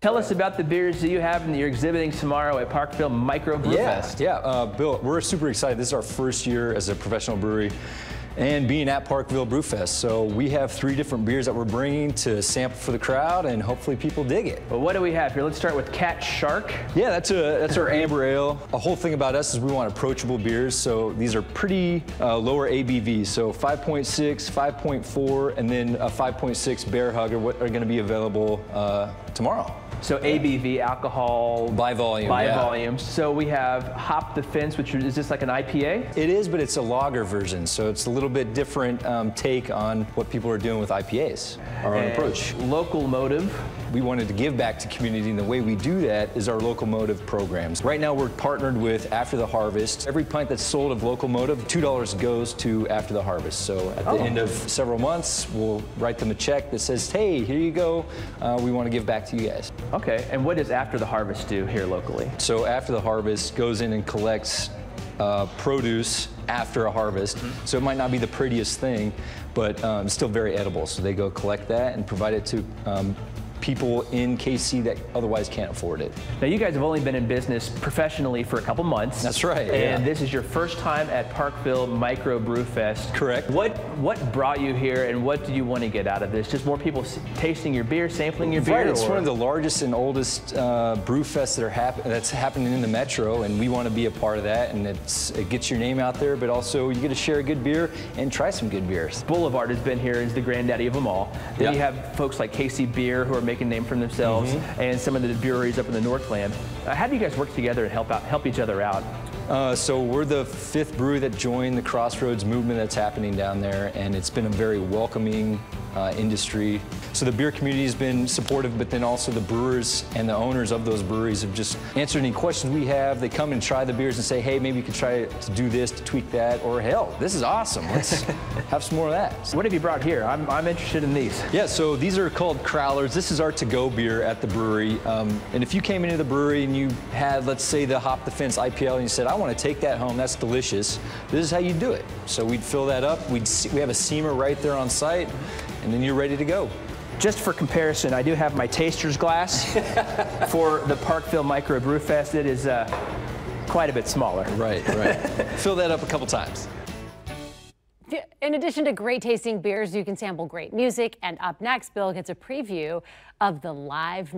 Tell us about the beers that you have and that you're exhibiting tomorrow at Parkville Microbrewfest. Bill, we're super excited. This is our first year as a professional brewery and being at Parkville Brewfest. So we have 3 different beers that we're bringing to sample for the crowd, and hopefully people dig it. Well, what do we have here? Let's start with Cat Shark. Yeah, that's our amber ale. A whole thing about us is we want approachable beers, so these are pretty lower ABV. So 5.6, 5.4, and then a 5.6 Bear Hug are what are going to be available tomorrow. So ABV, alcohol by volume. Volume. So we have Hop the Fence, which is this like an IPA? It is, but it's a lager version, so it's a little bit different take on what people are doing with IPAs. Our own approach. Local Motive. We wanted to give back to community, and the way we do that is our Local Motive programs. Right now we're partnered with After the Harvest. Every pint that's sold of Local Motive, $2 goes to After the Harvest. So at the end of several months, we'll write them a check that says, hey, here you go. We want to give back to you guys. Okay, and what does After the Harvest do here locally? So After the Harvest goes in and collects produce after a harvest. So it might not be the prettiest thing, but still very edible. So they go collect that and provide it to people in KC that otherwise can't afford it. Now you guys have only been in business professionally for a couple months. That's right. And this is your first time at Parkville Microbrewfest. Correct. What brought you here, and what do you want to get out of this? Just more people tasting your beer, sampling your beer? Right, it's one of the largest and oldest brewfests that's happening in the metro, and we want to be a part of that, and it gets your name out there, but also you get to share a good beer and try some good beers. Boulevard has been here as the granddaddy of them all. Then you have folks like KC Beer who are making a name for themselves, and some of the breweries up in the Northland. How do you guys work together and help each other out? So we're the 5th brewery that joined the Crossroads movement that's happening down there, and it's been a very welcoming industry. So the beer community has been supportive, but then also the brewers and the owners of those breweries have just answered any questions we have. They come and try the beers and say, hey, maybe you could try to do this, to tweak that, or hell, this is awesome. Let's have some more of that. What have you brought here? I'm interested in these. Yeah, so these are called Crowlers. This is our to-go beer at the brewery. And if you came into the brewery and you had, let's say, the Hop the Fence IPL, and you said, I want to take that home, that's delicious, this is how you do it. So we'd fill that up. We have a seamer right there on site, and then you're ready to go. Just for comparison, I do have my taster's glass for the Parkville Microbrewfest. It is quite a bit smaller. Right. Fill that up a couple times. In addition to great tasting beers, you can sample great music. And up next, Bill gets a preview of the live